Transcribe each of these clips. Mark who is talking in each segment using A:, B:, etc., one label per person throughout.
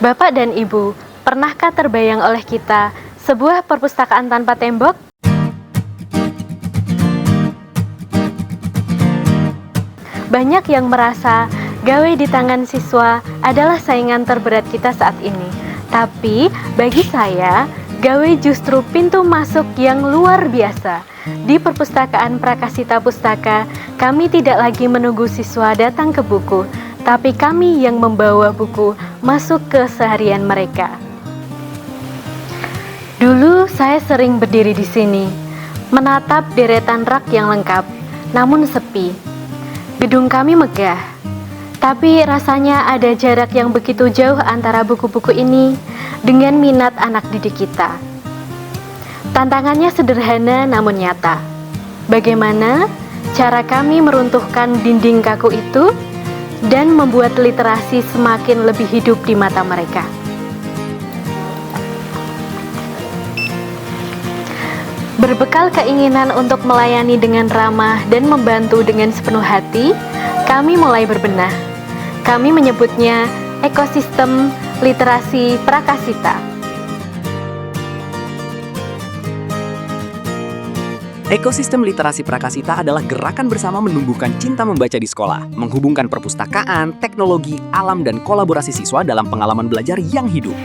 A: Bapak dan Ibu, pernahkah terbayang oleh kita sebuah perpustakaan tanpa tembok? Banyak yang merasa gawe di tangan siswa adalah saingan terberat kita saat ini. Tapi bagi saya, gawe justru pintu masuk yang luar biasa. Di Perpustakaan Prakasita Pustaka, kami tidak lagi menunggu siswa datang ke buku, tapi kami yang membawa buku masuk ke seharian mereka. Dulu saya sering berdiri di sini, menatap deretan rak yang lengkap, namun sepi. Gedung kami megah, tapi rasanya ada jarak yang begitu jauh antara buku-buku ini dengan minat anak didik kita. Tantangannya sederhana namun nyata. Bagaimana cara kami meruntuhkan dinding kaku itu dan membuat literasi semakin lebih hidup di mata mereka? Berbekal keinginan untuk melayani dengan ramah dan membantu dengan sepenuh hati, kami mulai berbenah. Kami menyebutnya ekosistem literasi Prakasita.
B: Ekosistem literasi Prakasita adalah gerakan bersama menumbuhkan cinta membaca di sekolah, menghubungkan perpustakaan, teknologi, alam, dan kolaborasi siswa dalam pengalaman belajar yang hidup.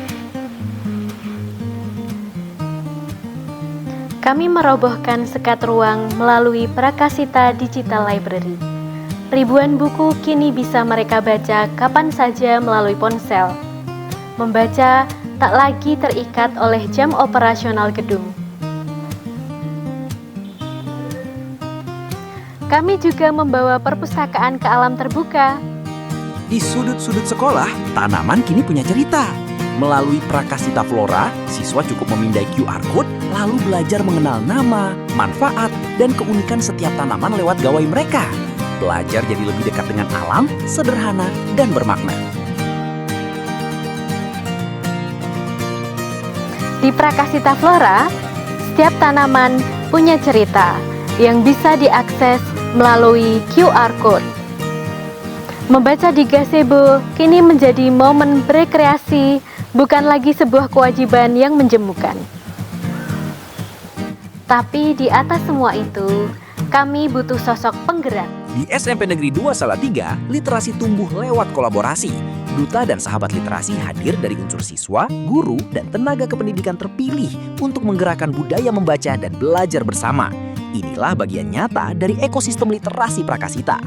A: Kami merobohkan sekat ruang melalui Prakasita Digital Library. Ribuan buku kini bisa mereka baca kapan saja melalui ponsel. Membaca tak lagi terikat oleh jam operasional gedung. Kami juga membawa perpustakaan ke alam terbuka.
C: Di sudut-sudut sekolah, tanaman kini punya cerita. Melalui Prakasita Flora, siswa cukup memindai QR Code lalu belajar mengenal nama, manfaat, dan keunikan setiap tanaman lewat gawai mereka. Belajar jadi lebih dekat dengan alam, sederhana, dan bermakna.
A: Di Prakasita Flora, setiap tanaman punya cerita yang bisa diakses melalui QR Code. Membaca di gazebo kini menjadi momen berkreasi, bukan lagi sebuah kewajiban yang menjemukan. Tapi di atas semua itu, kami butuh sosok penggerak.
C: Di SMP Negeri 2 Salatiga, literasi tumbuh lewat kolaborasi. Duta dan sahabat literasi hadir dari unsur siswa, guru, dan tenaga kependidikan terpilih untuk menggerakkan budaya membaca dan belajar bersama. Inilah bagian nyata dari ekosistem literasi Prakasita.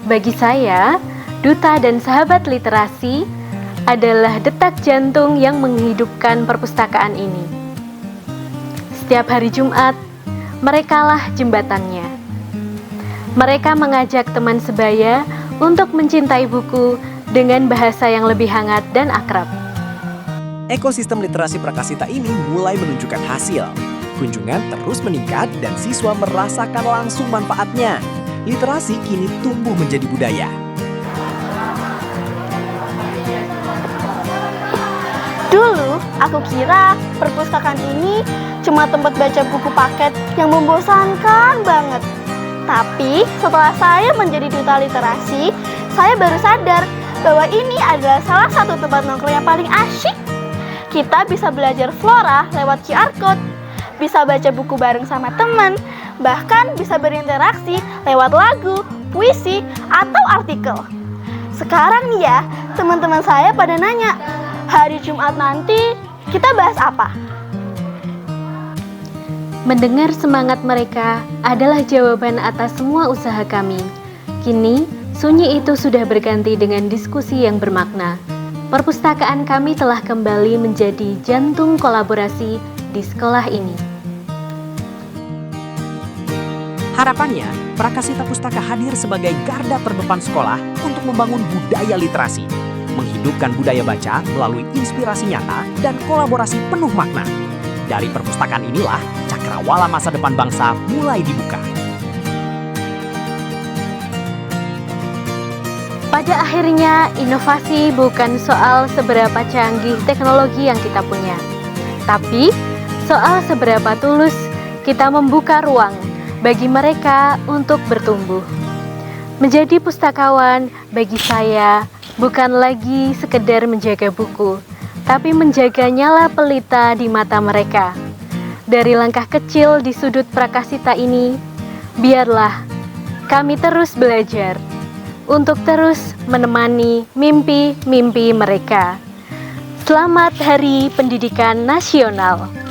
A: Bagi saya, Duta dan sahabat literasi adalah detak jantung yang menghidupkan perpustakaan ini. Setiap hari Jumat, merekalah jembatannya. Mereka mengajak teman sebaya untuk mencintai buku dengan bahasa yang lebih hangat dan akrab.
C: Ekosistem literasi Prakasita ini mulai menunjukkan hasil. Kunjungan terus meningkat dan siswa merasakan langsung manfaatnya. Literasi kini tumbuh menjadi budaya.
D: Dulu, aku kira perpustakaan ini cuma tempat baca buku paket yang membosankan banget. Tapi setelah saya menjadi duta literasi, saya baru sadar bahwa ini adalah salah satu tempat nongkrong yang paling asyik. Kita bisa belajar flora lewat QR Code, bisa baca buku bareng sama teman, bahkan bisa berinteraksi lewat lagu, puisi, atau artikel. Sekarang nih ya, teman-teman saya pada nanya, hari Jumat nanti kita bahas apa?
A: Mendengar semangat mereka adalah jawaban atas semua usaha kami. Kini, sunyi itu sudah berganti dengan diskusi yang bermakna. Perpustakaan kami telah kembali menjadi jantung kolaborasi di sekolah ini.
B: Harapannya, Prakasita Pustaka hadir sebagai garda terdepan sekolah untuk membangun budaya literasi, menghidupkan budaya baca melalui inspirasi nyata dan kolaborasi penuh makna. Dari perpustakaan inilah cakrawala masa depan bangsa mulai dibuka.
A: Pada akhirnya, inovasi bukan soal seberapa canggih teknologi yang kita punya, tapi soal seberapa tulus kita membuka ruang bagi mereka untuk bertumbuh. Menjadi pustakawan bagi saya bukan lagi sekedar menjaga buku, tapi menjaga nyala pelita di mata mereka. Dari langkah kecil di sudut Prakasita ini, biarlah kami terus belajar untuk terus menemani mimpi-mimpi mereka. Selamat Hari Pendidikan Nasional.